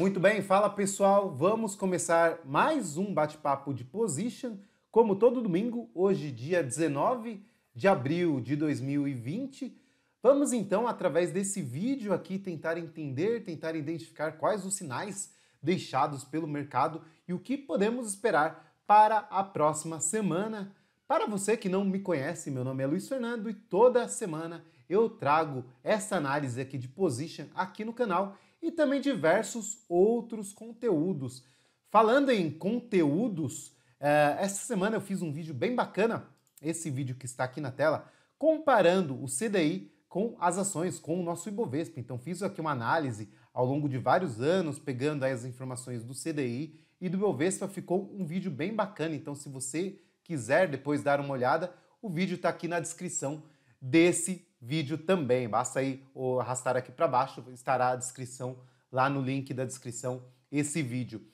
Muito bem, fala pessoal, vamos começar mais um bate-papo de Position, como todo domingo, hoje dia 19 de abril de 2020. Vamos então, através desse vídeo aqui, tentar entender, tentar identificar quais os sinais deixados pelo mercado e o que podemos esperar para a próxima semana. Para você que não me conhece, meu nome é Luiz Fernando e toda semana eu trago essa análise aqui de Position aqui no canal e também diversos outros conteúdos. Falando em conteúdos, essa semana eu fiz um vídeo bem bacana, esse vídeo que está aqui na tela, comparando o CDI com as ações, com o nosso Ibovespa. Então fiz aqui uma análise ao longo de vários anos, pegando aí as informações do CDI e do Ibovespa, ficou um vídeo bem bacana. Então se você quiser depois dar uma olhada, o vídeo está aqui na descrição desse vídeo também. Basta aí arrastar aqui para baixo, estará a descrição lá no link da descrição esse vídeo.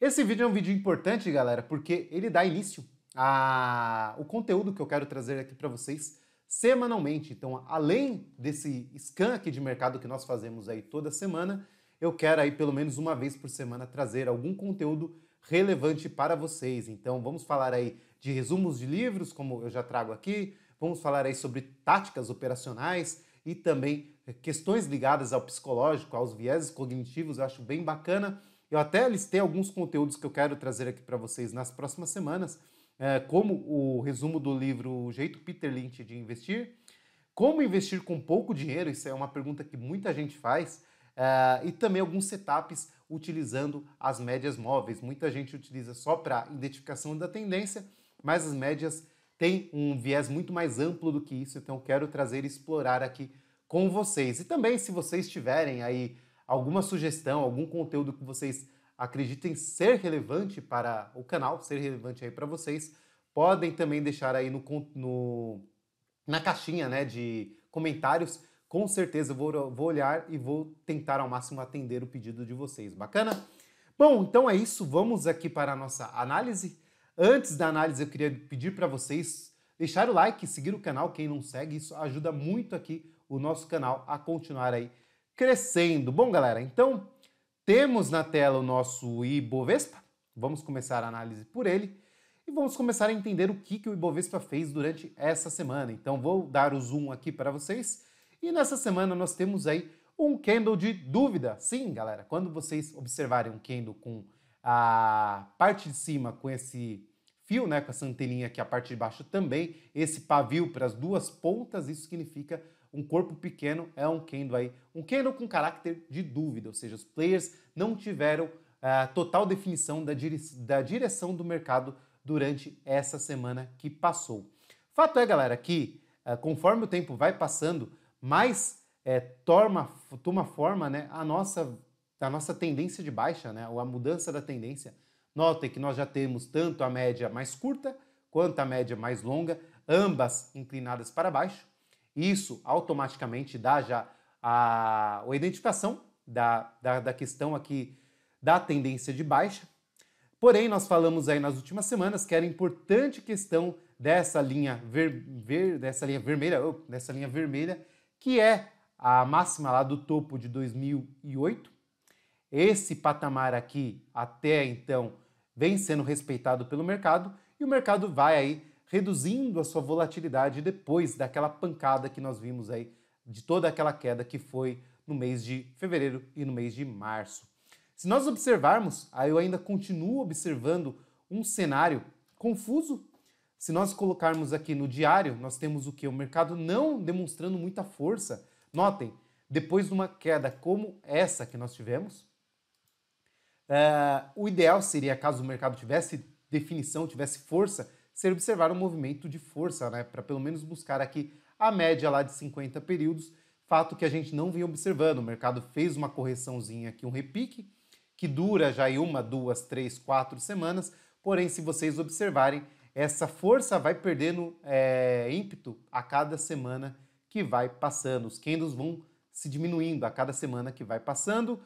Esse vídeo é um vídeo importante, galera, porque ele dá início ao conteúdo que eu quero trazer aqui para vocês semanalmente. Então, além desse scan aqui de mercado que nós fazemos aí toda semana, eu quero aí pelo menos uma vez por semana trazer algum conteúdo relevante para vocês. Então, vamos falar aí de resumos de livros, como eu já trago aqui, vamos falar aí sobre táticas operacionais e também questões ligadas ao psicológico, aos vieses cognitivos, eu acho bem bacana. Eu até listei alguns conteúdos que eu quero trazer aqui para vocês nas próximas semanas, como o resumo do livro O Jeito Peter Lynch de Investir, como investir com pouco dinheiro, isso é uma pergunta que muita gente faz, e também alguns setups utilizando as médias móveis. Muita gente utiliza só para identificação da tendência, mas as médias têm um viés muito mais amplo do que isso, então eu quero trazer e explorar aqui com vocês. E também, se vocês tiverem aí alguma sugestão, algum conteúdo que vocês acreditem ser relevante para o canal, ser relevante aí para vocês, podem também deixar aí na caixinha, né, de comentários. Com certeza eu vou olhar e vou tentar ao máximo atender o pedido de vocês. Bacana? Bom, então é isso. Vamos aqui para a nossa análise. Antes da análise, eu queria pedir para vocês deixar o like, seguir o canal, quem não segue, isso ajuda muito aqui o nosso canal a continuar aí crescendo. Bom, galera, então temos na tela o nosso Ibovespa. Vamos começar a análise por ele e vamos começar a entender o que o Ibovespa fez durante essa semana. Então vou dar o zoom aqui para vocês e nessa semana nós temos aí um candle de dúvida. Sim, galera, quando vocês observarem um candle com a parte de cima com esse fio, né, com essa anteninha aqui, a parte de baixo também, esse pavio para as duas pontas, isso significa um corpo pequeno, é um candle com caráter de dúvida, ou seja, os players não tiveram total definição da direção do mercado durante essa semana que passou. Fato é, galera, que conforme o tempo vai passando, mais toma forma, né, a nossa tendência de baixa, né, ou a mudança da tendência. Notem que nós já temos tanto a média mais curta quanto a média mais longa, ambas inclinadas para baixo. Isso automaticamente dá já a identificação da questão aqui da tendência de baixa. Porém, nós falamos aí nas últimas semanas que era importante questão dessa linha vermelha, que é a máxima lá do topo de 2008. Esse patamar aqui, até então, vem sendo respeitado pelo mercado e o mercado vai aí reduzindo a sua volatilidade depois daquela pancada que nós vimos aí, de toda aquela queda que foi no mês de fevereiro e no mês de março. Se nós observarmos, aí eu ainda continuo observando um cenário confuso. Se nós colocarmos aqui no diário, nós temos o que? O mercado não demonstrando muita força. Notem, depois de uma queda como essa que nós tivemos, o ideal seria, caso o mercado tivesse definição, tivesse força, ser observar um movimento de força, né, para pelo menos buscar aqui a média lá de 50 períodos, fato que a gente não vinha observando. O mercado fez uma correçãozinha aqui, um repique, que dura já aí 1, 2, 3, 4 semanas, porém, se vocês observarem, essa força vai perdendo ímpeto a cada semana que vai passando. Os candles vão se diminuindo a cada semana que vai passando,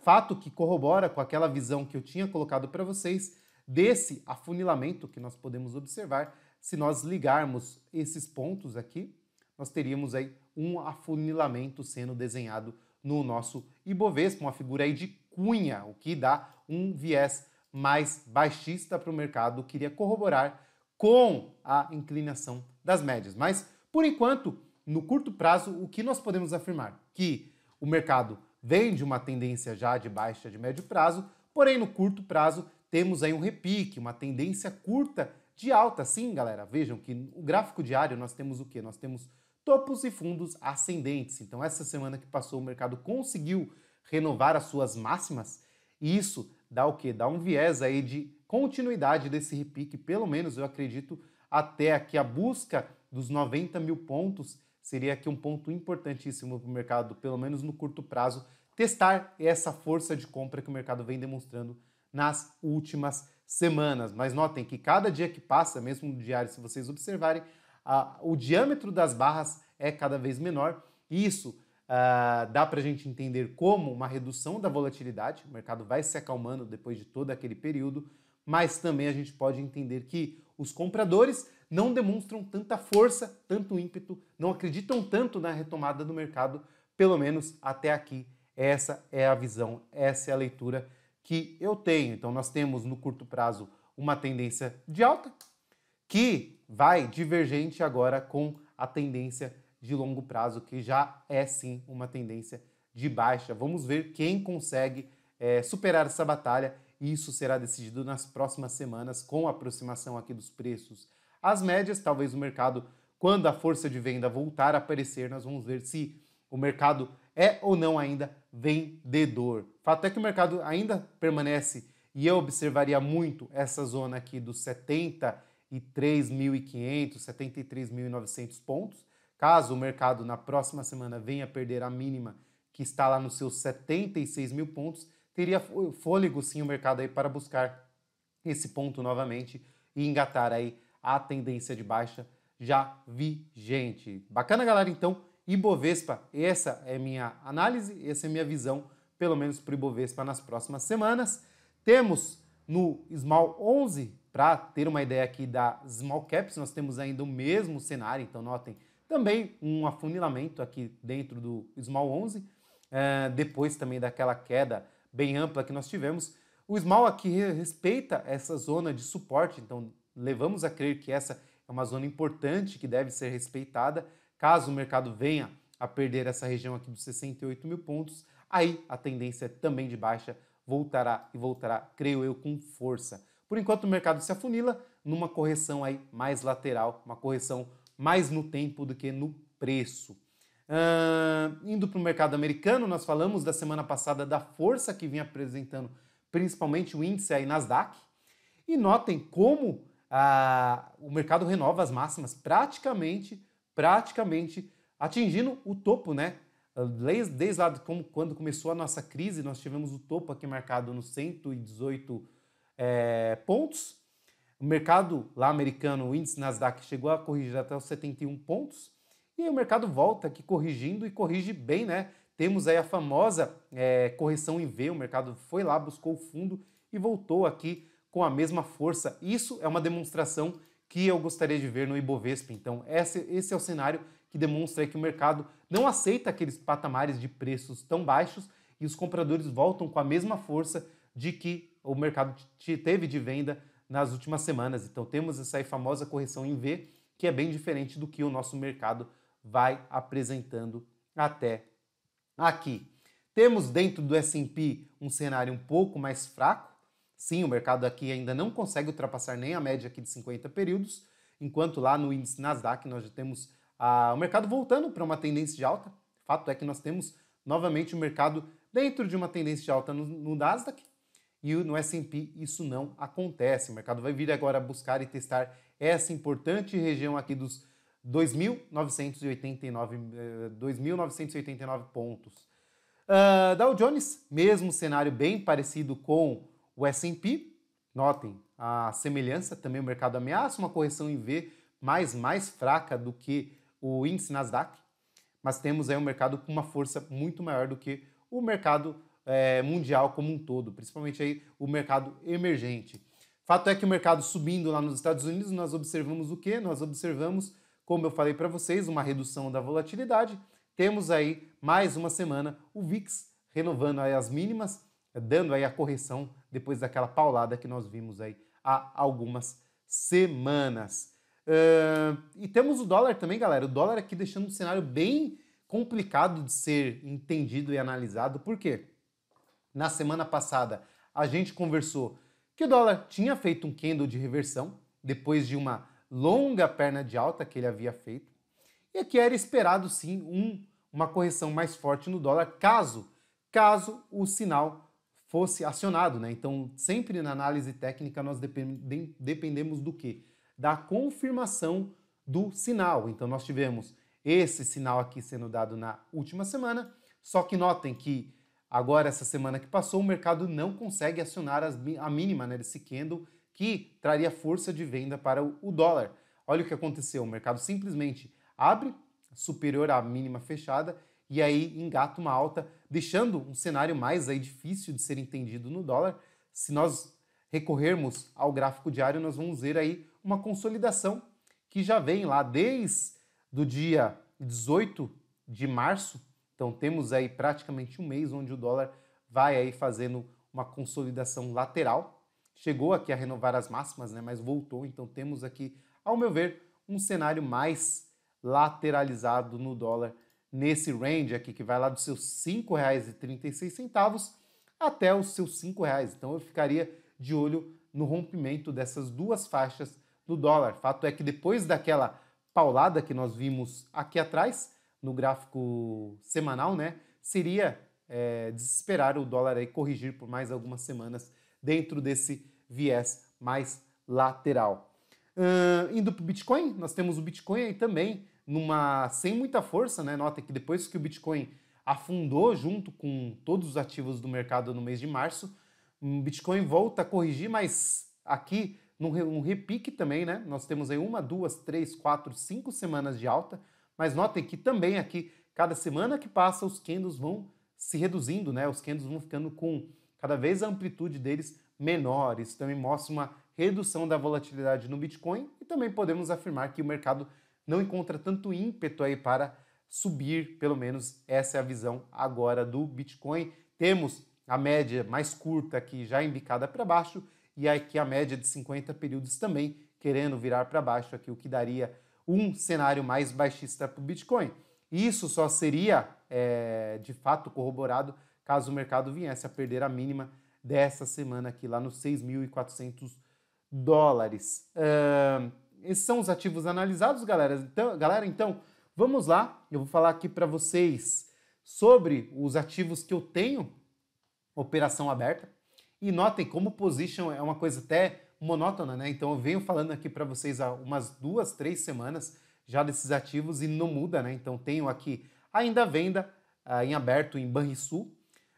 fato que corrobora com aquela visão que eu tinha colocado para vocês desse afunilamento que nós podemos observar. Se nós ligarmos esses pontos aqui, nós teríamos aí um afunilamento sendo desenhado no nosso Ibovespa, uma figura aí de Cunha, o que dá um viés mais baixista para o mercado, queria corroborar com a inclinação das médias. Mas, por enquanto, no curto prazo, o que nós podemos afirmar? Que o mercado vem de uma tendência já de baixa de médio prazo, porém no curto prazo temos aí um repique, uma tendência curta de alta. Sim, galera, vejam que no gráfico diário nós temos o quê? Nós temos topos e fundos ascendentes. Então essa semana que passou o mercado conseguiu renovar as suas máximas e isso dá o quê? Dá um viés aí de continuidade desse repique, pelo menos eu acredito até aqui a busca dos 90 mil pontos seria aqui um ponto importantíssimo para o mercado, pelo menos no curto prazo, testar essa força de compra que o mercado vem demonstrando nas últimas semanas. Mas notem que cada dia que passa, mesmo no diário, se vocês observarem, o diâmetro das barras é cada vez menor. Isso dá para a gente entender como uma redução da volatilidade, o mercado vai se acalmando depois de todo aquele período, mas também a gente pode entender que os compradores não demonstram tanta força, tanto ímpeto, não acreditam tanto na retomada do mercado, pelo menos até aqui. Essa é a visão, essa é a leitura que eu tenho. Então nós temos no curto prazo uma tendência de alta que vai divergente agora com a tendência de longo prazo, que já é sim uma tendência de baixa. Vamos ver quem consegue superar essa batalha e isso será decidido nas próximas semanas com a aproximação aqui dos preços às médias. Talvez o mercado, quando a força de venda voltar a aparecer, nós vamos ver se o mercado é ou não ainda vendedor. Fato é que o mercado ainda permanece, e eu observaria muito essa zona aqui dos 73.500, 73.900 pontos. Caso o mercado na próxima semana venha perder a mínima, que está lá nos seus 76 mil pontos, teria fôlego sim o mercado aí para buscar esse ponto novamente e engatar aí a tendência de baixa já vigente. Bacana, galera? Então, Ibovespa, essa é minha análise, essa é minha visão, pelo menos para o Ibovespa nas próximas semanas. Temos no Small 11, para ter uma ideia aqui da Small Caps, nós temos ainda o mesmo cenário, então notem, também um afunilamento aqui dentro do Small 11, depois também daquela queda bem ampla que nós tivemos. O Small aqui respeita essa zona de suporte, então levamos a crer que essa é uma zona importante que deve ser respeitada. Caso o mercado venha a perder essa região aqui dos 68 mil pontos, aí a tendência também de baixa voltará e voltará, creio eu, com força. Por enquanto o mercado se afunila numa correção aí mais lateral, uma correção mais no tempo do que no preço. Indo para o mercado americano, nós falamos da semana passada da força que vinha apresentando principalmente o índice aí Nasdaq. E notem como o mercado renova as máximas praticamente atingindo o topo, né? Desde lá quando começou a nossa crise, nós tivemos o topo aqui marcado nos 118 pontos. O mercado lá americano, o índice Nasdaq, chegou a corrigir até os 71 pontos. E aí o mercado volta aqui corrigindo e corrige bem, né? Temos aí a famosa correção em V, o mercado foi lá, buscou o fundo e voltou aqui com a mesma força. Isso é uma demonstração que eu gostaria de ver no Ibovespa. Então, esse é o cenário que demonstra que o mercado não aceita aqueles patamares de preços tão baixos e os compradores voltam com a mesma força de que o mercado teve de venda nas últimas semanas. Então, temos essa aí famosa correção em V, que é bem diferente do que o nosso mercado vai apresentando até aqui. Temos dentro do S&P um cenário um pouco mais fraco. Sim, o mercado aqui ainda não consegue ultrapassar nem a média aqui de 50 períodos, enquanto lá no índice Nasdaq nós já temos o mercado voltando para uma tendência de alta. Fato é que nós temos novamente o mercado dentro de uma tendência de alta no Nasdaq e no S&P isso não acontece. O mercado vai vir agora buscar e testar essa importante região aqui dos 2.989 pontos. Dow Jones, mesmo cenário bem parecido com o S&P, notem a semelhança, também o mercado ameaça uma correção em V mais fraca do que o índice Nasdaq, mas temos aí um mercado com uma força muito maior do que o mercado mundial como um todo, principalmente aí o mercado emergente. Fato é que o mercado subindo lá nos Estados Unidos, nós observamos o quê? Nós observamos, como eu falei para vocês, uma redução da volatilidade. Temos aí mais uma semana o VIX renovando aí as mínimas dando aí a correção depois daquela paulada que nós vimos aí há algumas semanas. E temos o dólar também, galera. O dólar aqui deixando um cenário bem complicado de ser entendido e analisado. Por quê? Na semana passada, a gente conversou que o dólar tinha feito um candle de reversão, depois de uma longa perna de alta que ele havia feito, e aqui era esperado sim uma correção mais forte no dólar, caso o sinal fosse acionado, né? Então, sempre na análise técnica nós dependemos do quê? Da confirmação do sinal. Então, nós tivemos esse sinal aqui sendo dado na última semana, só que notem que agora, essa semana que passou, o mercado não consegue acionar a mínima, né, desse candle que traria força de venda para o dólar. Olha o que aconteceu, o mercado simplesmente abre superior à mínima fechada e aí engata uma alta, deixando um cenário mais aí difícil de ser entendido no dólar. Se nós recorrermos ao gráfico diário, nós vamos ver aí uma consolidação que já vem lá desde o dia 18 de março. Então temos aí praticamente um mês onde o dólar vai aí fazendo uma consolidação lateral. Chegou aqui a renovar as máximas, né, mas voltou. Então temos aqui, ao meu ver, um cenário mais lateralizado no dólar nesse range aqui que vai lá dos seus R$ 5,36 até os seus R$ 5. Então eu ficaria de olho no rompimento dessas duas faixas do dólar. Fato é que depois daquela paulada que nós vimos aqui atrás, no gráfico semanal, né, seria desesperar o dólar aí corrigir por mais algumas semanas dentro desse viés mais lateral. Indo para o Bitcoin, nós temos o Bitcoin aí também sem muita força, né? Nota que depois que o Bitcoin afundou junto com todos os ativos do mercado no mês de março, o Bitcoin volta a corrigir, mas aqui num repique também, né? Nós temos aí 1, 2, 3, 4, 5 semanas de alta, mas notem que também aqui, cada semana que passa, os candles vão se reduzindo, né? Os candles vão ficando com cada vez a amplitude deles menor. Isso também mostra uma redução da volatilidade no Bitcoin e também podemos afirmar que o mercado não encontra tanto ímpeto aí para subir, pelo menos essa é a visão agora do Bitcoin. Temos a média mais curta aqui já embicada para baixo e aqui a média de 50 períodos também querendo virar para baixo aqui, o que daria um cenário mais baixista para o Bitcoin. Isso só seria de fato corroborado caso o mercado viesse a perder a mínima dessa semana aqui lá nos 6.400 dólares. Esses são os ativos analisados, galera. Então, vamos lá. Eu vou falar aqui para vocês sobre os ativos que eu tenho operação aberta. E notem como position é uma coisa até monótona, né? Então eu venho falando aqui para vocês há umas 2, 3 semanas já desses ativos e não muda, né? Então tenho aqui ainda a venda em aberto em Banrisul.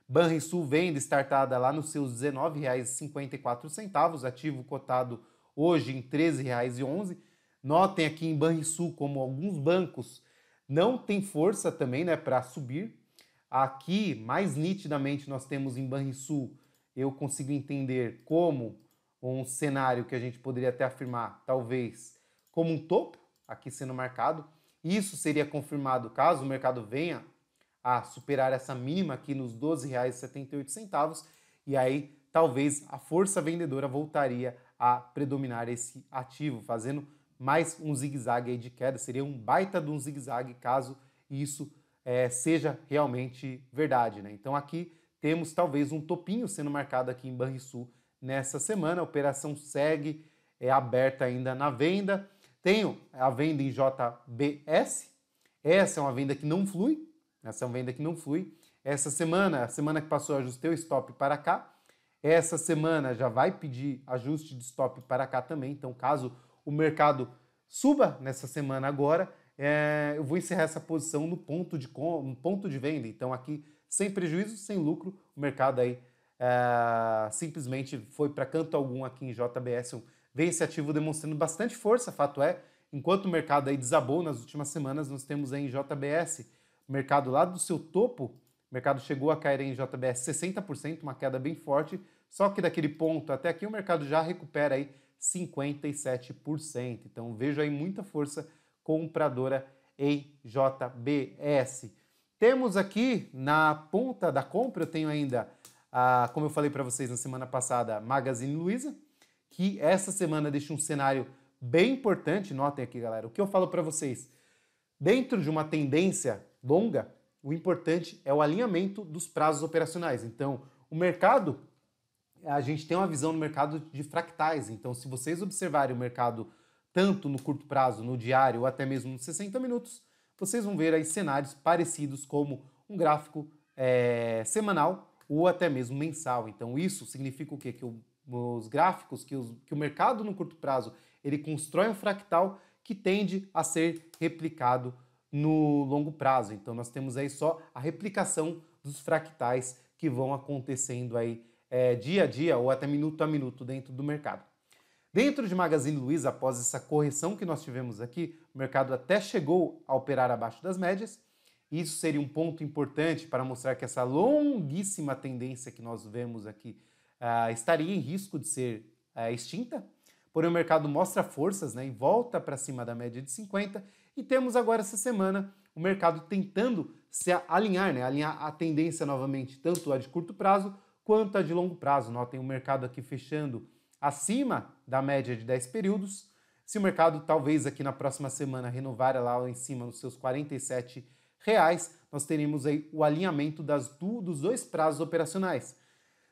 Banrisul venda startada lá nos seus R$ 19,54, ativo cotado hoje em R$ 13,11. Notem aqui em Banrisul como alguns bancos não têm força também, né, para subir. Aqui, mais nitidamente, nós temos em Banrisul, eu consigo entender como um cenário que a gente poderia até afirmar, talvez, como um topo, aqui sendo marcado. Isso seria confirmado caso o mercado venha a superar essa mínima aqui nos R$ 12,78, e aí talvez a força vendedora voltaria a predominar esse ativo, fazendo mais um zigue-zague aí de queda. Seria um baita de um zigue-zague caso isso seja realmente verdade, né? Então aqui temos talvez um topinho sendo marcado aqui em Banrisul nessa semana. A operação segue aberta ainda na venda. Tenho a venda em JBS. Essa é uma venda que não flui. Essa semana, a semana que passou, eu ajustei o stop para cá. Essa semana já vai pedir ajuste de stop para cá também. Então, caso o mercado suba nessa semana agora, eu vou encerrar essa posição no ponto de venda. Então, aqui, sem prejuízo, sem lucro, o mercado aí simplesmente foi para canto algum aqui em JBS. Vem esse ativo demonstrando bastante força, fato é. Enquanto o mercado aí desabou nas últimas semanas, nós temos aí em JBS, o mercado lá do seu topo, o mercado chegou a cair em JBS 60%, uma queda bem forte, só que daquele ponto até aqui o mercado já recupera aí 57%. Então vejo aí muita força compradora em JBS. Temos aqui na ponta da compra, eu tenho ainda como eu falei para vocês na semana passada, Magazine Luiza, que essa semana deixa um cenário bem importante. Notem aqui, galera, o que eu falo para vocês. Dentro de uma tendência longa, o importante é o alinhamento dos prazos operacionais. Então, o mercado, a gente tem uma visão no mercado de fractais. Então, se vocês observarem o mercado tanto no curto prazo, no diário ou até mesmo nos 60 minutos, vocês vão ver aí cenários parecidos como um gráfico semanal ou até mesmo mensal. Então, isso significa o quê? Que os gráficos, que o mercado no curto prazo, ele constrói um fractal que tende a ser replicado no longo prazo. Então nós temos aí só a replicação dos fractais que vão acontecendo aí dia a dia ou até minuto a minuto dentro do mercado. Dentro de Magazine Luiza, após essa correção que nós tivemos aqui, o mercado até chegou a operar abaixo das médias. Isso seria um ponto importante para mostrar que essa longuíssima tendência que nós vemos aqui estaria em risco de ser extinta. Porém, o mercado mostra forças, né, e volta para cima da média de 50. E temos agora essa semana o mercado tentando se alinhar, né, alinhar a tendência novamente, tanto a de curto prazo quanto a de longo prazo. Notem o mercado aqui fechando acima da média de 10 períodos. Se o mercado talvez aqui na próxima semana renovar lá em cima nos seus R$47, nós teríamos aí o alinhamento dos dois prazos operacionais.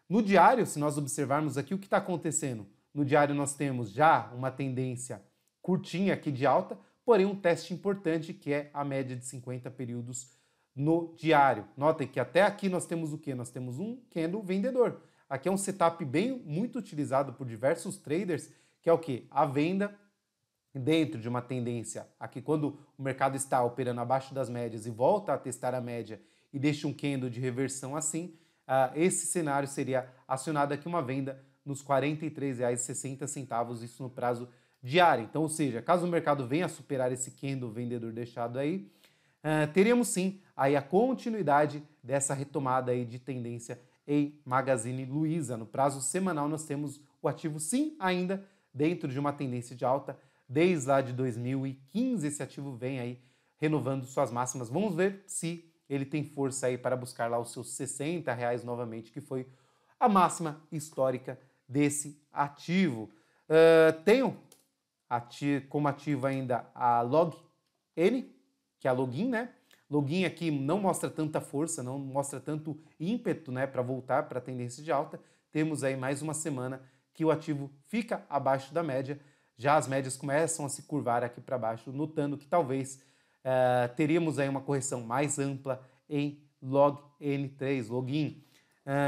No diário, se nós observarmos aqui o que está acontecendo, no diário nós temos já uma tendência curtinha aqui de alta, porém um teste importante que é a média de 50 períodos no diário. Notem que até aqui nós temos o quê? Nós temos um candle vendedor. Aqui é um setup muito utilizado por diversos traders, que é o quê? A venda dentro de uma tendência. Aqui quando o mercado está operando abaixo das médias e volta a testar a média e deixa um candle de reversão assim, esse cenário seria acionado aqui uma venda nos R$43,60, isso no prazo diário. Então, ou seja, caso o mercado venha a superar esse candle vendedor deixado aí, teríamos sim aí a continuidade dessa retomada aí de tendência em Magazine Luiza. No prazo semanal nós temos o ativo sim ainda dentro de uma tendência de alta. Desde lá de 2015 esse ativo vem aí renovando suas máximas. Vamos ver se ele tem força aí para buscar lá os seus R$60 novamente, que foi a máxima histórica desse ativo. Tenho como ativo ainda a LogN, que é a Login, né? Login aqui não mostra tanta força, não mostra tanto ímpeto, né, para voltar para a tendência de alta. Temos aí mais uma semana que o ativo fica abaixo da média. Já as médias começam a se curvar aqui para baixo, notando que talvez teríamos aí uma correção mais ampla em LogN3, Login.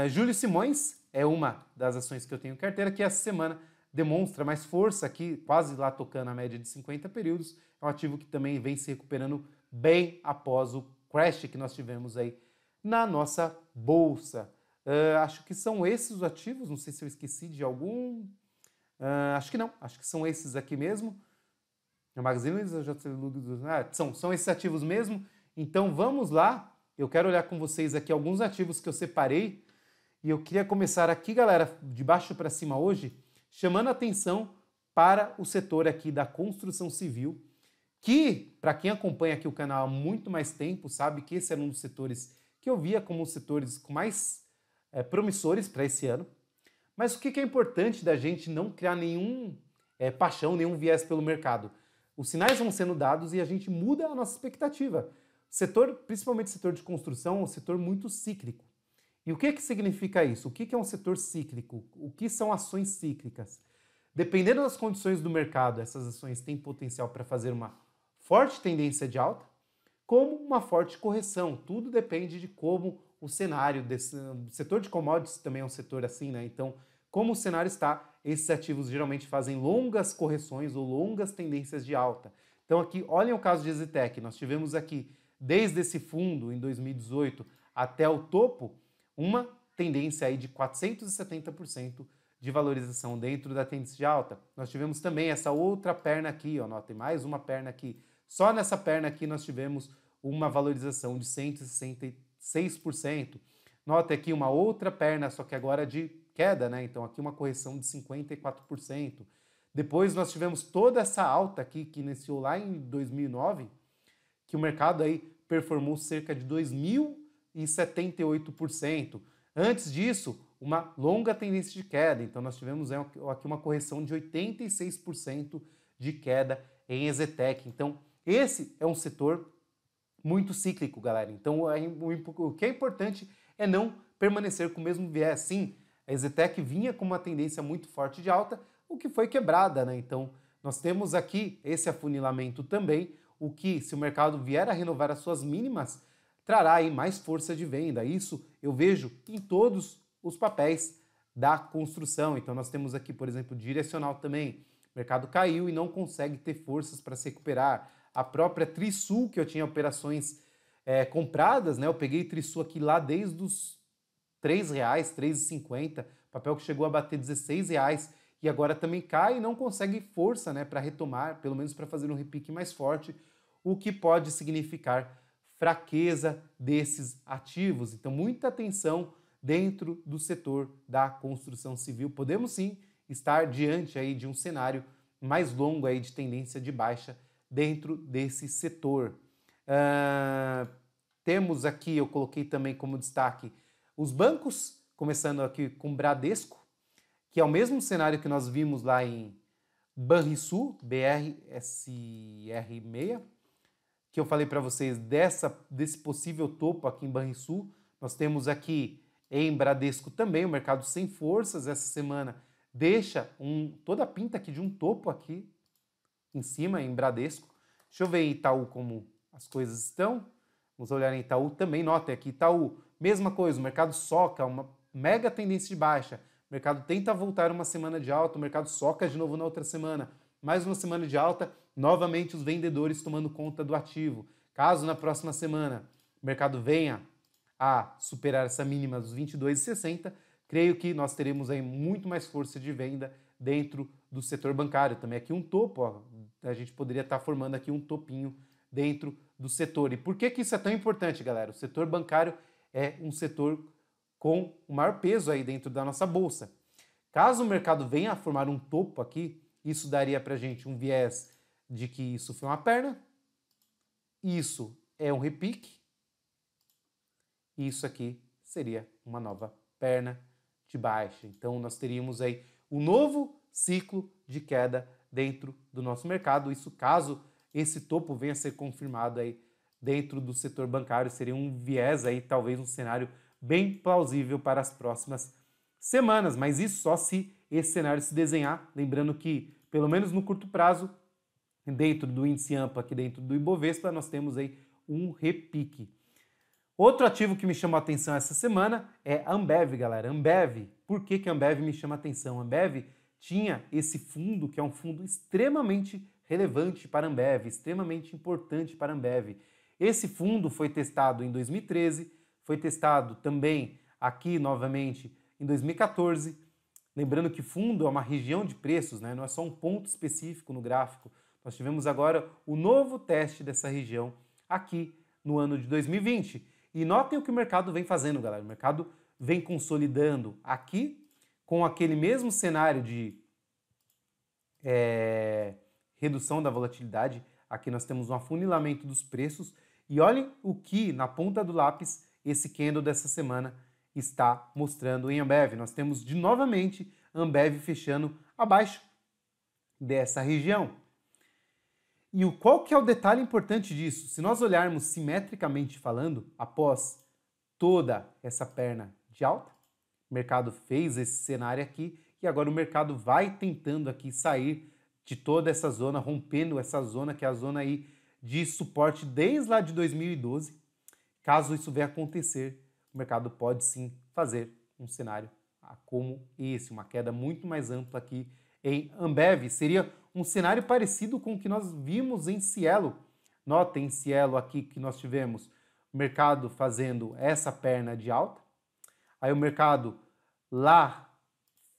Júlio Simões é uma das ações que eu tenho em carteira, que essa semana demonstra mais força aqui, quase lá tocando a média de 50 períodos. É um ativo que também vem se recuperando bem após o crash que nós tivemos aí na nossa bolsa. Acho que são esses os ativos, não sei se eu esqueci de algum. Acho que não, acho que são esses aqui mesmo. A Magazine Luiza, são esses ativos mesmo. Então vamos lá, eu quero olhar com vocês aqui alguns ativos que eu separei. E eu queria começar aqui, galera, de baixo para cima hoje, chamando a atenção para o setor aqui da construção civil, que, para quem acompanha aqui o canal há muito mais tempo, sabe que esse era um dos setores que eu via como os setores mais promissores para esse ano. Mas o que é importante da gente não criar nenhum paixão, nenhum viés pelo mercado? Os sinais vão sendo dados e a gente muda a nossa expectativa. O setor, principalmente o setor de construção, é um setor muito cíclico. E o que significa isso? O que é um setor cíclico? O que são ações cíclicas? Dependendo das condições do mercado, essas ações têm potencial para fazer uma forte tendência de alta, como uma forte correção. Tudo depende de como o cenário desse setor de commodities também é um setor assim, né? Então, como o cenário está, esses ativos geralmente fazem longas correções ou longas tendências de alta. Então aqui, olhem o caso de EZTEC. Nós tivemos aqui, desde esse fundo em 2018 até o topo, uma tendência aí de 470% de valorização dentro da tendência de alta. Nós tivemos também essa outra perna aqui, ó, notem, mais uma perna aqui. Só nessa perna aqui nós tivemos uma valorização de 166%. Nota aqui uma outra perna, só que agora de queda, né? Então aqui uma correção de 54%. Depois nós tivemos toda essa alta aqui que iniciou lá em 2009, que o mercado aí performou cerca de 2.078%. Antes disso, uma longa tendência de queda. Então nós tivemos aqui uma correção de 86% de queda em EZTEC. Então esse é um setor muito cíclico, galera. Então o que é importante é não permanecer com o mesmo viés. Sim, a EZTEC vinha com uma tendência muito forte de alta, o que foi quebrada, né? Então nós temos aqui esse afunilamento também, o que, se o mercado vier a renovar as suas mínimas, trará aí mais força de venda. Isso eu vejo em todos os papéis da construção. Então nós temos aqui, por exemplo, direcional também. O mercado caiu e não consegue ter forças para se recuperar. A própria Trisul, que eu tinha operações compradas, né? Eu peguei Trisul aqui lá desde os R$3, R$3,50, papel que chegou a bater R$16 e agora também cai e não consegue força, né, para retomar, pelo menos para fazer um repique mais forte, o que pode significar fraqueza desses ativos. Então, muita atenção dentro do setor da construção civil. Podemos sim estar diante aí de um cenário mais longo aí de tendência de baixa dentro desse setor. Temos aqui, eu coloquei também como destaque, os bancos, começando aqui com Bradesco, que é o mesmo cenário que nós vimos lá em Banrisul, BRSR6, que eu falei para vocês desse possível topo aqui em Banrisul. Nós temos aqui em Bradesco também o mercado sem forças essa semana, deixa toda a pinta aqui de um topo aqui em cima em Bradesco. Deixa eu ver em Itaú como as coisas estão. Vamos olhar em Itaú também. Notem aqui, Itaú, mesma coisa, o mercado soca, uma mega tendência de baixa. O mercado tenta voltar uma semana de alta, o mercado soca de novo na outra semana. Mais uma semana de alta, novamente os vendedores tomando conta do ativo. Caso na próxima semana o mercado venha a superar essa mínima dos 22,60, creio que nós teremos aí muito mais força de venda dentro do setor bancário. Também aqui um topo, ó, a gente poderia estar formando aqui um topinho dentro do setor. E por que isso é tão importante, galera? O setor bancário é um setor com o maior peso aí dentro da nossa bolsa. Caso o mercado venha a formar um topo aqui, isso daria para a gente um viés de que isso foi uma perna, isso é um repique, e isso aqui seria uma nova perna de baixa. Então nós teríamos aí um novo ciclo de queda dentro do nosso mercado. Isso caso esse topo venha a ser confirmado aí dentro do setor bancário, seria um viés aí, talvez um cenário bem plausível para as próximas semanas, mas isso só se esse cenário se desenhar, lembrando que, pelo menos no curto prazo, dentro do índice AMPA, aqui dentro do Ibovespa, nós temos aí um repique. Outro ativo que me chamou a atenção essa semana é a Ambev, galera. Ambev, por que a Ambev me chama a atenção? A Ambev tinha esse fundo, que é um fundo extremamente relevante para a Ambev, extremamente importante para a Ambev. Esse fundo foi testado em 2013, foi testado também aqui novamente em 2014. Lembrando que fundo é uma região de preços, né? Não é só um ponto específico no gráfico. Nós tivemos agora o novo teste dessa região aqui no ano de 2020. E notem o que o mercado vem fazendo, galera. O mercado vem consolidando aqui com aquele mesmo cenário de redução da volatilidade. Aqui nós temos um afunilamento dos preços. E olhem o que, na ponta do lápis, esse candle dessa semana está mostrando em Ambev. Nós temos novamente Ambev fechando abaixo dessa região. E qual que é o detalhe importante disso? Se nós olharmos simetricamente falando, após toda essa perna de alta, o mercado fez esse cenário aqui e agora o mercado vai tentando aqui sair de toda essa zona, rompendo essa zona que é a zona aí de suporte desde lá de 2012. Caso isso venha a acontecer, o mercado pode sim fazer um cenário como esse, uma queda muito mais ampla aqui em Ambev. Seria um cenário parecido com o que nós vimos em Cielo. Notem em Cielo aqui que nós tivemos o mercado fazendo essa perna de alta. Aí o mercado lá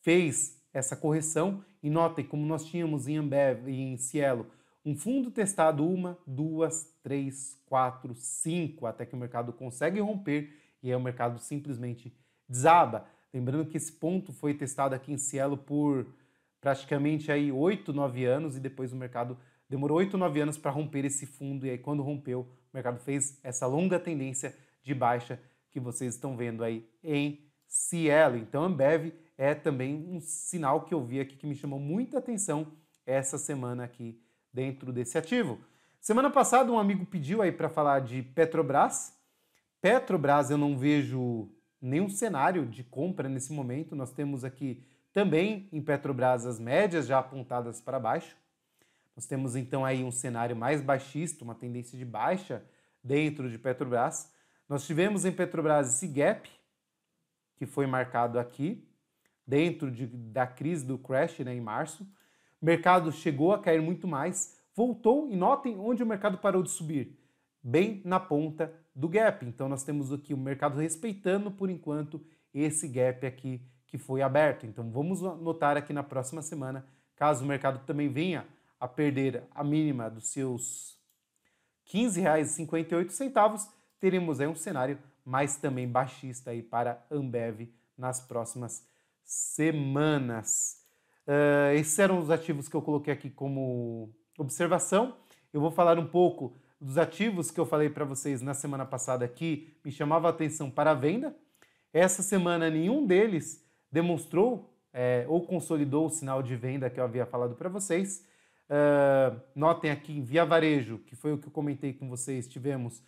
fez essa correção e notem como nós tínhamos em Ambev e em Cielo um fundo testado 1, 2, 3, 4, 5, até que o mercado consegue romper e aí o mercado simplesmente desaba. Lembrando que esse ponto foi testado aqui em Cielo por praticamente aí 8, 9 anos e depois o mercado demorou 8, 9 anos para romper esse fundo e aí quando rompeu, o mercado fez essa longa tendência de baixa que vocês estão vendo aí em Cielo. Então, Ambev é também um sinal que eu vi aqui que me chamou muita atenção essa semana aqui dentro desse ativo. Semana passada um amigo pediu aí para falar de Petrobras. Petrobras eu não vejo nenhum cenário de compra nesse momento. Nós temos aqui também em Petrobras as médias já apontadas para baixo. Nós temos então aí um cenário mais baixista, uma tendência de baixa dentro de Petrobras. Nós tivemos em Petrobras esse gap, que foi marcado aqui, dentro da crise do crash, né, em março. O mercado chegou a cair muito mais, voltou e notem onde o mercado parou de subir, bem na ponta do gap. Então nós temos aqui o mercado respeitando, por enquanto, esse gap aqui que foi aberto. Então vamos notar aqui na próxima semana, caso o mercado também venha a perder a mínima dos seus R$ 15,58, teremos aí um cenário mais também baixista aí para Ambev nas próximas semanas. Esses eram os ativos que eu coloquei aqui como observação. Eu vou falar um pouco dos ativos que eu falei para vocês na semana passada aqui, me chamava a atenção para a venda. Essa semana nenhum deles demonstrou ou consolidou o sinal de venda que eu havia falado para vocês. Notem aqui em Via Varejo, que foi o que eu comentei com vocês, tivemos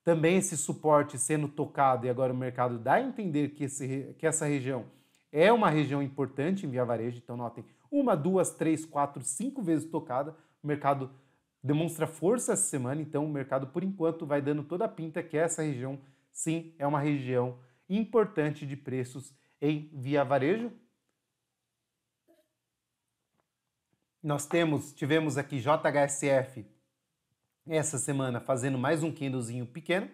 também esse suporte sendo tocado e agora o mercado dá a entender que essa região é uma região importante em Via Varejo. Então notem, 1, 2, 3, 4, 5 vezes tocada. O mercado demonstra força essa semana, então o mercado por enquanto vai dando toda a pinta que essa região sim é uma região importante de preços em Via Varejo. Nós tivemos aqui JHSF essa semana fazendo mais um candlezinho pequeno,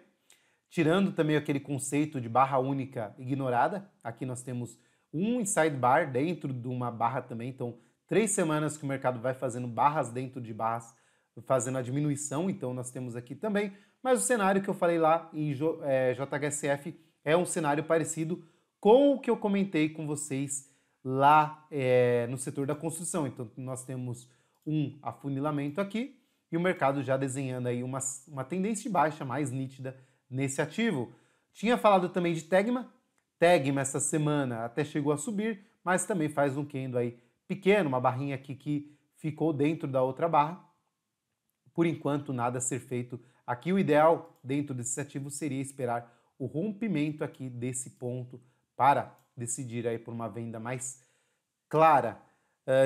tirando também aquele conceito de barra única ignorada. Aqui nós temos um inside bar dentro de uma barra também, então 3 semanas que o mercado vai fazendo barras dentro de barras, fazendo a diminuição, então nós temos aqui também. Mas o cenário que eu falei lá em JHSF é um cenário parecido com o que eu comentei com vocês lá no setor da construção. Então nós temos um afunilamento aqui e o mercado já desenhando aí uma tendência de baixa mais nítida nesse ativo. Tinha falado também de Tegma. Tegma essa semana até chegou a subir, mas também faz um candle aí pequeno, uma barrinha aqui que ficou dentro da outra barra. Por enquanto, nada a ser feito. Aqui o ideal dentro desse ativo seria esperar o rompimento aqui desse ponto para decidir aí por uma venda mais clara.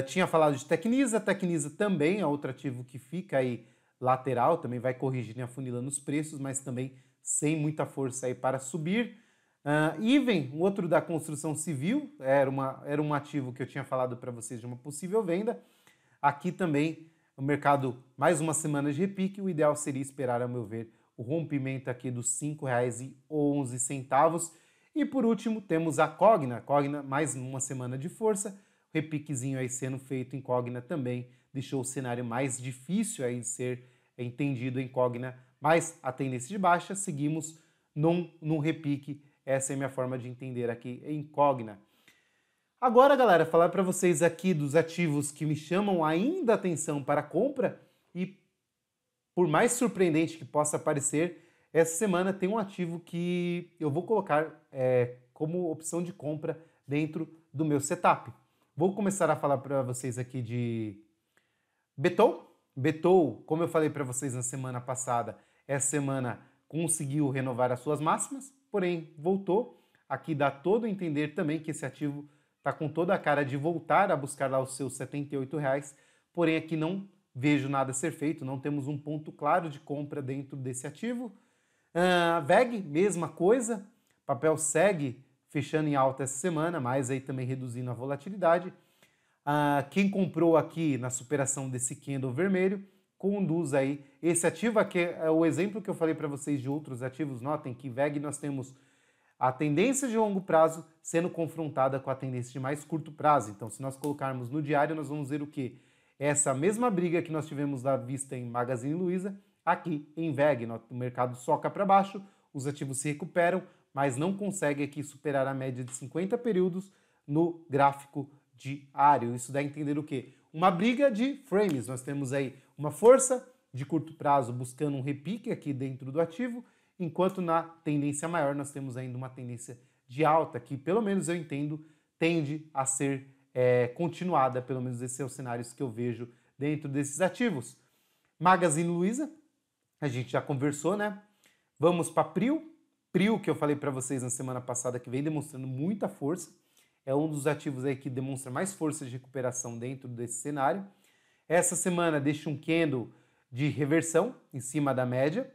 Tinha falado de Tecnisa. Tecnisa também é outro ativo que fica aí lateral, também vai corrigir e afunilando os preços, mas também sem muita força aí para subir. Iven, um outro da construção civil, era um ativo que eu tinha falado para vocês de uma possível venda. Aqui também o mercado, mais uma semana de repique, o ideal seria esperar, a meu ver, o rompimento aqui dos R$ 5,11. E por último, temos a Cogna. Cogna, mais uma semana de força, o repiquezinho aí sendo feito em Cogna também deixou o cenário mais difícil aí de ser entendido em Cogna, mas a tendência de baixa, seguimos num repique. Essa é a minha forma de entender aqui em Cogna. Agora, galera, falar para vocês aqui dos ativos que me chamam ainda a atenção para compra e, por mais surpreendente que possa parecer, essa semana tem um ativo que eu vou colocar como opção de compra dentro do meu setup. Vou começar a falar para vocês aqui de Betou. Betou, como eu falei para vocês na semana passada, essa semana conseguiu renovar as suas máximas, porém voltou. Aqui dá todo a entender também que esse ativo está com toda a cara de voltar a buscar lá os seus R$ 78, porém aqui não vejo nada a ser feito, não temos um ponto claro de compra dentro desse ativo. VEG, mesma coisa, papel segue fechando em alta essa semana, mas aí também reduzindo a volatilidade. Quem comprou aqui na superação desse candle vermelho, conduz aí esse ativo aqui, é o exemplo que eu falei para vocês de outros ativos. Notem que VEG nós temos a tendência de longo prazo sendo confrontada com a tendência de mais curto prazo. Então, se nós colocarmos no diário, nós vamos ver o quê? Essa mesma briga que nós tivemos à vista em Magazine Luiza, aqui em VEG. O mercado soca para baixo, os ativos se recuperam, mas não consegue aqui superar a média de 50 períodos no gráfico diário. Isso dá a entender o quê? Uma briga de frames. Nós temos aí uma força de curto prazo buscando um repique aqui dentro do ativo, enquanto na tendência maior nós temos ainda uma tendência de alta que, pelo menos eu entendo, tende a ser continuada, pelo menos esses são os cenários que eu vejo dentro desses ativos. Magazine Luiza, a gente já conversou, né? Vamos para Prio. Prio, que eu falei para vocês na semana passada, que vem demonstrando muita força. É um dos ativos aí que demonstra mais força de recuperação dentro desse cenário. Essa semana deixa um candle de reversão em cima da média.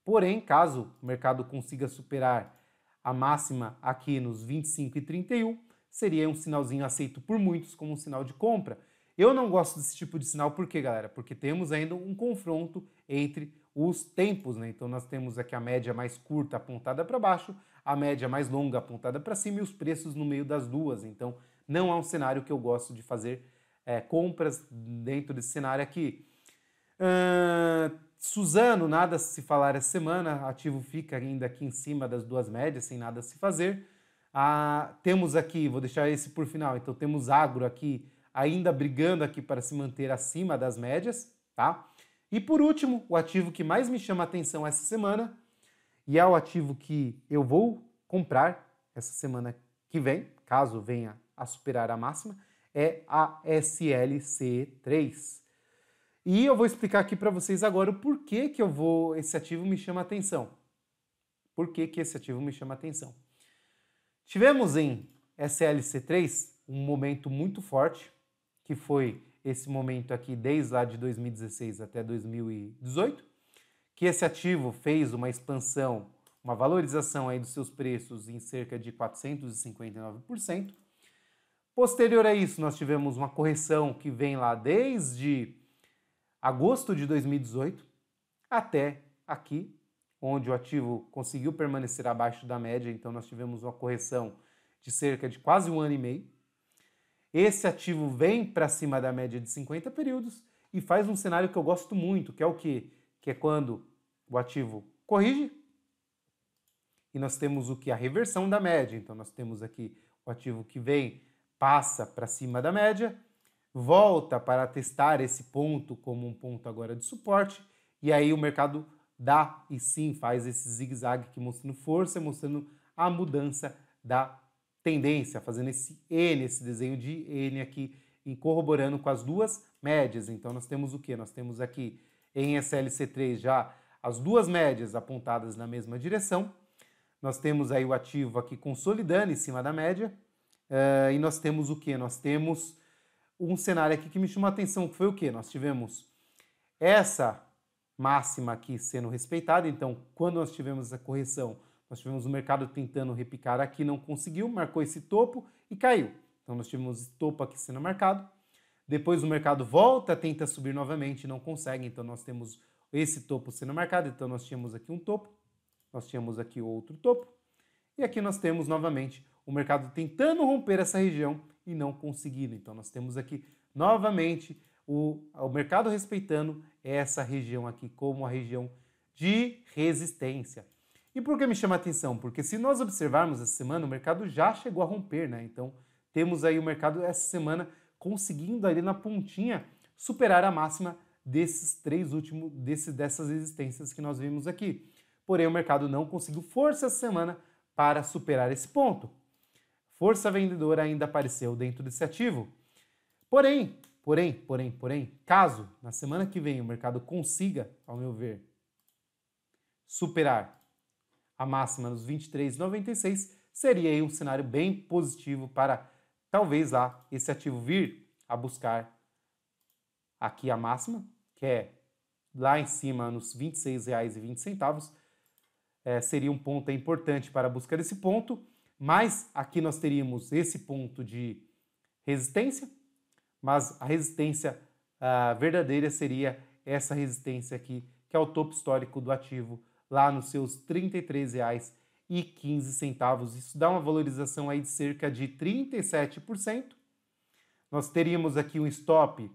Porém, caso o mercado consiga superar a máxima aqui nos 25 e 31, seria um sinalzinho aceito por muitos como um sinal de compra. Eu não gosto desse tipo de sinal, por quê, galera? Porque temos ainda um confronto entre os tempos, né? Então nós temos aqui a média mais curta apontada para baixo, a média mais longa apontada para cima e os preços no meio das duas. Então não é um cenário que eu gosto de fazer compras dentro desse cenário aqui. Suzano, nada a se falar essa semana, ativo fica ainda aqui em cima das duas médias, sem nada a se fazer. Temos aqui, vou deixar esse por final, então temos Agro aqui ainda brigando aqui para se manter acima das médias, tá? E por último, o ativo que mais me chama a atenção essa semana, e é o ativo que eu vou comprar essa semana que vem, caso venha a superar a máxima, é a SLC3. E eu vou explicar aqui para vocês agora o porquê que esse ativo me chama a atenção. Por que esse ativo me chama a atenção? Tivemos em SLC3 um momento muito forte, que foi esse momento aqui desde lá de 2016 até 2018, que esse ativo fez uma expansão, uma valorização aí dos seus preços em cerca de 459%. Posterior a isso, nós tivemos uma correção que vem lá desde agosto de 2018 até aqui, onde o ativo conseguiu permanecer abaixo da média, então nós tivemos uma correção de cerca de quase 1 ano e meio. Esse ativo vem para cima da média de 50 períodos e faz um cenário que eu gosto muito, que é o quê? Que é quando o ativo corrige e nós temos o que? A reversão da média. Então nós temos aqui o ativo que vem, passa para cima da média, volta para testar esse ponto como um ponto agora de suporte e aí o mercado dá e sim faz esse zigue-zague aqui mostrando força, mostrando a mudança da tendência, fazendo esse N, esse desenho de N aqui, corroborando com as duas médias. Então nós temos o que? Nós temos aqui em SLC3 já as duas médias apontadas na mesma direção. Nós temos aí o ativo aqui consolidando em cima da média. E nós temos o que? Nós temos um cenário aqui que me chamou a atenção, que foi o que? Nós tivemos essa máxima aqui sendo respeitada. Então, quando nós tivemos essa correção, nós tivemos o mercado tentando repicar aqui, não conseguiu, marcou esse topo e caiu. Então nós tivemos esse topo aqui sendo marcado. Depois o mercado volta, tenta subir novamente, não consegue. Então nós temos esse topo sendo marcado. Então nós tínhamos aqui um topo, nós tínhamos aqui outro topo. E aqui nós temos novamente o mercado tentando romper essa região e não conseguindo. Então nós temos aqui novamente o mercado respeitando essa região aqui como a região de resistência. E por que me chama a atenção? Porque se nós observarmos essa semana, o mercado já chegou a romper, né? Então, temos aí o mercado essa semana conseguindo ali na pontinha superar a máxima desses dessas resistências que nós vimos aqui. Porém, o mercado não conseguiu força essa semana para superar esse ponto. Força vendedora ainda apareceu dentro desse ativo. Porém, caso na semana que vem o mercado consiga, ao meu ver, superar a máxima nos 23,96, seria aí um cenário bem positivo para talvez lá esse ativo vir a buscar aqui a máxima, que é lá em cima nos R$ 26,20. Seria um ponto importante para a busca desse ponto, mas aqui nós teríamos esse ponto de resistência, mas a resistência verdadeira seria essa resistência aqui, que é o topo histórico do ativo, lá nos seus R$ 33,15. Isso dá uma valorização aí de cerca de 37%. Nós teríamos aqui um stop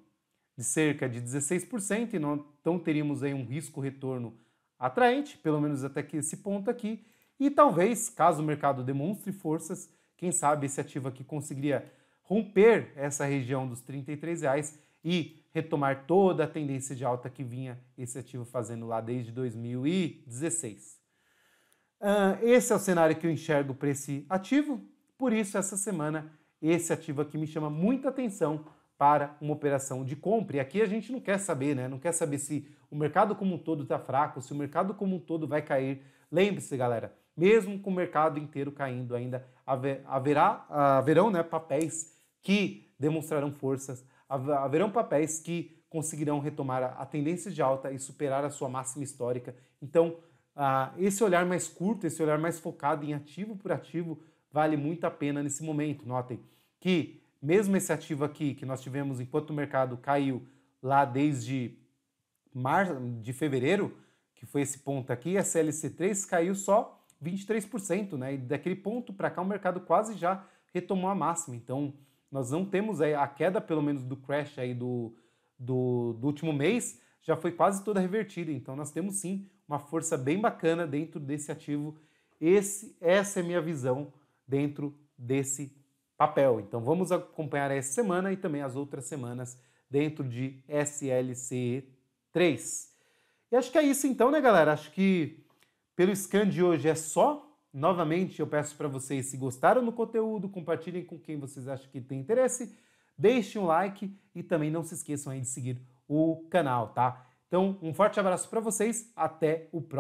de cerca de 16%, então teríamos aí um risco-retorno atraente, pelo menos até que esse ponto aqui. E talvez, caso o mercado demonstre forças, quem sabe esse ativo aqui conseguiria romper essa região dos R$ 33 e retomar toda a tendência de alta que vinha esse ativo fazendo lá desde 2016. Esse é o cenário que eu enxergo para esse ativo, por isso essa semana esse ativo aqui me chama muita atenção para uma operação de compra. E aqui a gente não quer saber, né? Não quer saber se o mercado como um todo está fraco, se o mercado como um todo vai cair. Lembre-se, galera, mesmo com o mercado inteiro caindo ainda, haverão, né, papéis que demonstrarão forças, haverão papéis que conseguirão retomar a tendência de alta e superar a sua máxima histórica. Então, esse olhar mais curto, esse olhar mais focado em ativo por ativo, vale muito a pena nesse momento. Notem que mesmo esse ativo aqui que nós tivemos enquanto o mercado caiu lá desde de fevereiro, que foi esse ponto aqui, a CLC3 caiu só 23%, né? E daquele ponto para cá o mercado quase já retomou a máxima. Então, nós não temos a queda, pelo menos do crash aí do último mês, já foi quase toda revertida. Então, nós temos sim uma força bem bacana dentro desse ativo. Essa é a minha visão dentro desse papel. Então, vamos acompanhar essa semana e também as outras semanas dentro de SLC3. E acho que é isso então, né, galera? Acho que pelo scan de hoje é só. Novamente, eu peço para vocês, se gostaram do conteúdo, compartilhem com quem vocês acham que tem interesse, deixem um like e também não se esqueçam aí de seguir o canal, tá? Então, um forte abraço para vocês, até o próximo.